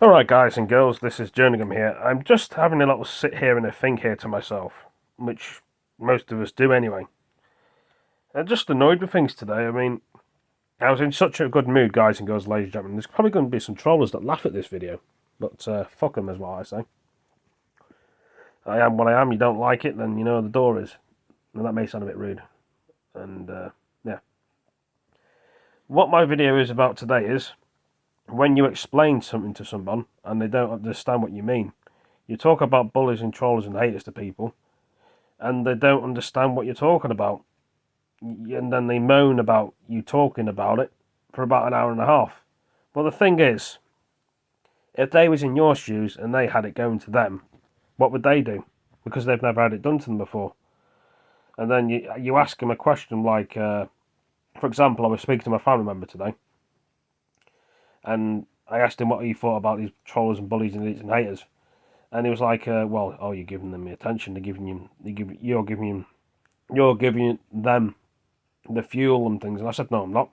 Alright guys and girls, this is Jerningham here. I'm just having a little sit here and a think here to myself, which most of us do anyway. I'm just annoyed with things today. I mean, I was in such a good mood, guys and girls, ladies and gentlemen. There's probably going to be some trollers that laugh at this video, but fuck them is what I say. I am what I am. You don't like it, then you know where the door is. And that may sound a bit rude. And yeah. What my video is about today is when you explain something to someone and they don't understand what you mean. You talk about bullies and trollers and haters to people, and they don't understand what you're talking about. And then they moan about you talking about it for about an hour and a half. Well, the thing is, if they was in your shoes and they had it going to them, what would they do? Because they've never had it done to them before. And then you ask them a question like, for example, I was speaking to my family member today, and I asked him what he thought about these trollers and bullies and haters, and he was like, "Well, oh, you're giving them the attention. You're giving them the fuel and things." And I said, "No, I'm not.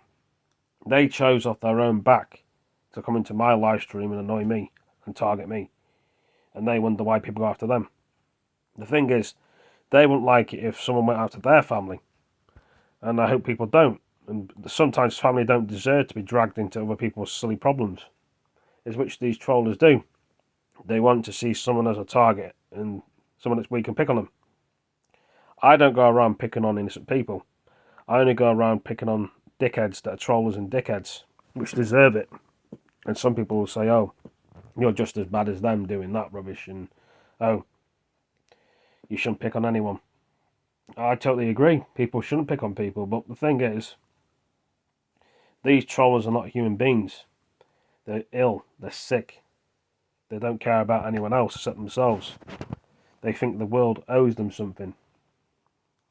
They chose off their own back to come into my live stream and annoy me and target me, and they wonder why people go after them. The thing is, they wouldn't like it if someone went after their family, and I hope people don't. And sometimes family don't deserve to be dragged into other people's silly problems, is which these trollers do. They want to see someone as a target and someone that's weak and pick on them. I don't go around picking on innocent people. I only go around picking on dickheads that are trollers and dickheads, which deserve it. And some people will say, oh, you're just as bad as them doing that rubbish, and oh, you shouldn't pick on anyone. I totally agree. People shouldn't pick on people, but the thing is, these trollers are not human beings. They're ill, they're sick. They don't care about anyone else except themselves. They think the world owes them something.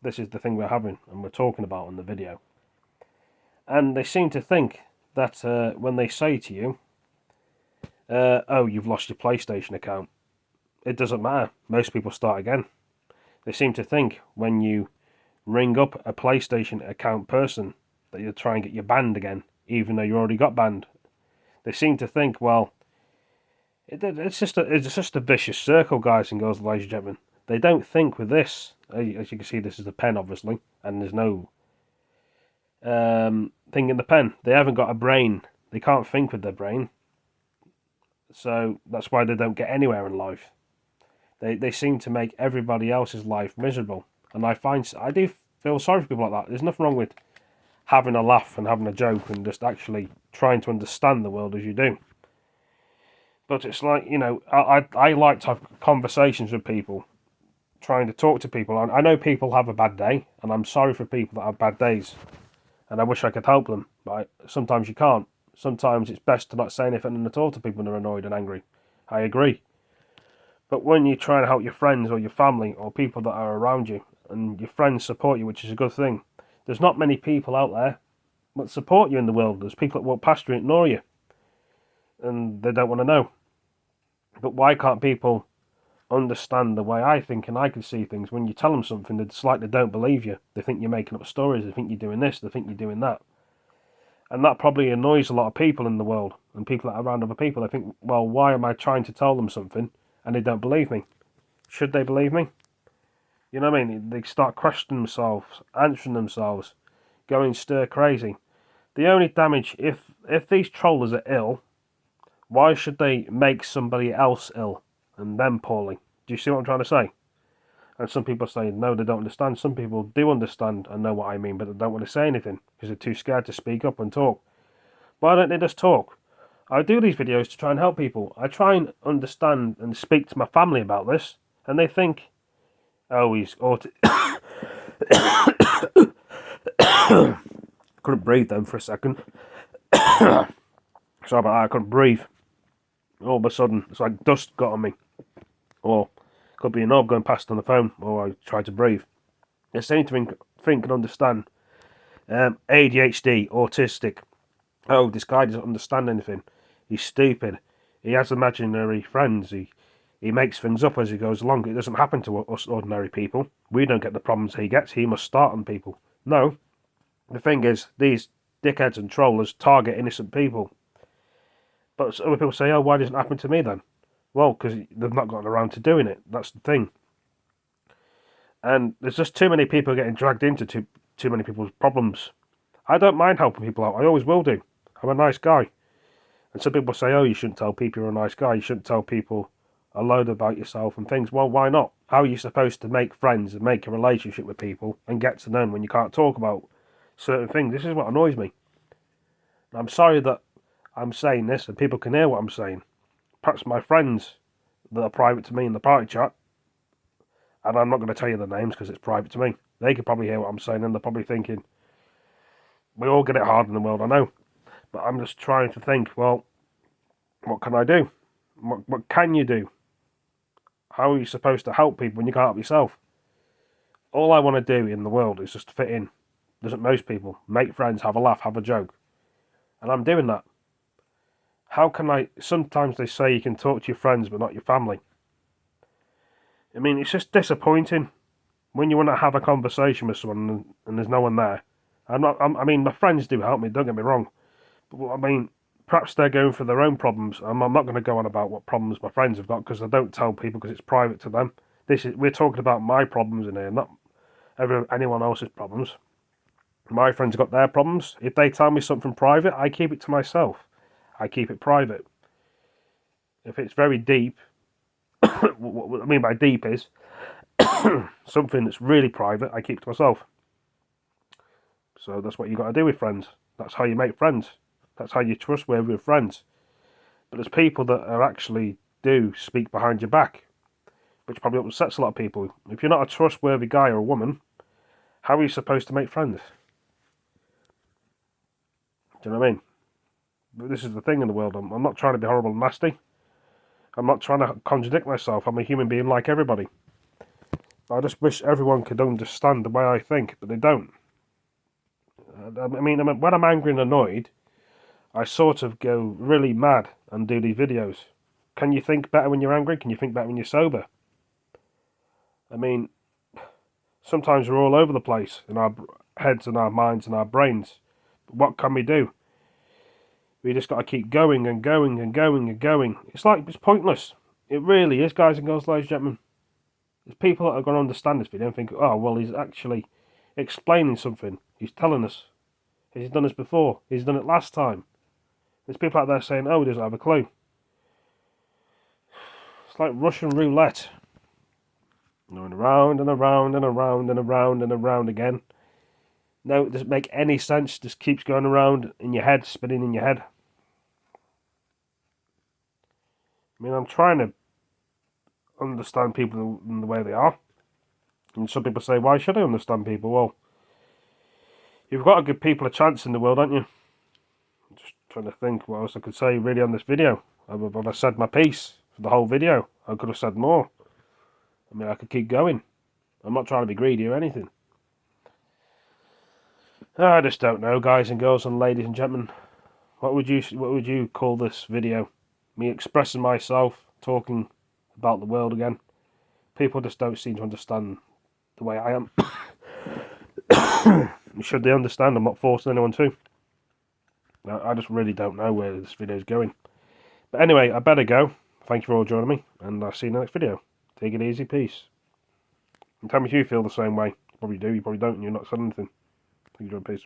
This is the thing we're having and we're talking about in the video. And they seem to think that when they say to you, oh, you've lost your PlayStation account, it doesn't matter. Most people start again. They seem to think when you ring up a PlayStation account person that you'll try and get you banned again, even though you already got banned. They seem to think, well, it's just a vicious circle, guys and girls, ladies and gentlemen. They don't think with this. As you can see, this is a pen, obviously, and there's no thing in the pen. They haven't got a brain. They can't think with their brain. So that's why they don't get anywhere in life. They seem to make everybody else's life miserable. And I do feel sorry for people like that. There's nothing wrong with having a laugh and having a joke and just actually trying to understand the world as you do. But it's like, you know, I like to have conversations with people, trying to talk to people. I know people have a bad day, and I'm sorry for people that have bad days, and I wish I could help them, but sometimes you can't. Sometimes it's best to not say anything at all to people when they're annoyed and angry. I agree. But when you try and help your friends or your family or people that are around you, and your friends support you, which is a good thing, there's not many people out there that support you in the world. There's people that walk past you and ignore you, and they don't want to know. But why can't people understand the way I think and I can see things? When you tell them something, it's like they don't believe you. They think you're making up stories. They think you're doing this. They think you're doing that. And that probably annoys a lot of people in the world, and people that are around other people. They think, well, why am I trying to tell them something and they don't believe me? Should they believe me? You know what I mean? They start questioning themselves, answering themselves, going stir crazy. The only damage, if these trollers are ill, why should they make somebody else ill and them poorly? Do you see what I'm trying to say? And some people say, no, they don't understand. Some people do understand and know what I mean, but they don't want to say anything because they're too scared to speak up and talk. Why don't they just talk? I do these videos to try and help people. I try and understand and speak to my family about this, and they think, oh, he's couldn't breathe then for a second. Sorry about that, I couldn't breathe. All of a sudden, it's like dust got on me. Or could be an orb going past on the phone, or I tried to breathe. They seem to think and understand. ADHD, autistic. Oh, this guy doesn't understand anything. He's stupid. He has imaginary friends. He makes things up as he goes along. It doesn't happen to us ordinary people. We don't get the problems he gets. He must start on people. No. The thing is, these dickheads and trollers target innocent people. But other people say, oh, why doesn't it happen to me then? Well, because they've not gotten around to doing it. That's the thing. And there's just too many people getting dragged into too many people's problems. I don't mind helping people out. I always will do. I'm a nice guy. And some people say, oh, you shouldn't tell people you're a nice guy. You shouldn't tell people a load about yourself and things. Well, why not? How are you supposed to make friends and make a relationship with people and get to know them when you can't talk about certain things? This is what annoys me. And I'm sorry that I'm saying this and people can hear what I'm saying. Perhaps my friends that are private to me in the party chat, and I'm not going to tell you the names because it's private to me, they could probably hear what I'm saying and they're probably thinking, we all get it hard in the world, I know. But I'm just trying to think, well, what can I do? What can you do? How are you supposed to help people when you can't help yourself? All I want to do in the world is just fit in. Doesn't most people? Make friends, have a laugh, have a joke. And I'm doing that. How can I... Sometimes they say you can talk to your friends but not your family. I mean, it's just disappointing when you want to have a conversation with someone and there's no one there. I mean, my friends do help me, don't get me wrong. But I mean, perhaps they're going for their own problems. I'm not going to go on about what problems my friends have got because I don't tell people because it's private to them. We're talking about my problems in here, not anyone else's problems. My friends have got their problems. If they tell me something private, I keep it to myself. I keep it private. If it's very deep, what I mean by deep is something that's really private, I keep to myself. So that's what you got to do with friends. That's how you make friends. That's how you're trustworthy with friends. But there's people that are actually do speak behind your back, which probably upsets a lot of people. If you're not a trustworthy guy or a woman, how are you supposed to make friends? Do you know what I mean? But this is the thing in the world. I'm not trying to be horrible and nasty. I'm not trying to contradict myself. I'm a human being like everybody. I just wish everyone could understand the way I think, but they don't. I mean, when I'm angry and annoyed, I sort of go really mad and do these videos. Can you think better when you're angry? Can you think better when you're sober? I mean, sometimes we're all over the place in our heads and our minds and our brains. But what can we do? We just got to keep going and going and going and going. It's pointless. It really is, guys and girls, ladies and gentlemen. There's people that are going to understand this video and think, oh, well, he's actually explaining something. He's telling us. He's done this before. He's done it last time. There's people out there saying, oh, he doesn't have a clue. It's like Russian roulette. Going around and around and around and around and around again. No, it doesn't make any sense. Just keeps going around in your head, spinning in your head. I mean, I'm trying to understand people in the way they are. And some people say, why should I understand people? Well, you've got to give people a chance in the world, haven't you? I'm just trying to think what else I could say really on this video. I've said my piece for the whole video. I could have said more. I mean, I could keep going. I'm not trying to be greedy or anything. I just don't know, guys and girls and ladies and gentlemen. What would you call this video? Me expressing myself, talking about the world again. People just don't seem to understand the way I am. Should they understand? I'm not forcing anyone to. I just really don't know where this video is going. But anyway, I better go. Thank you for all joining me, and I'll see you in the next video. Take it easy, peace. And tell me if you feel the same way. You probably do, you probably don't, and you're not saying anything. Thank you, peace.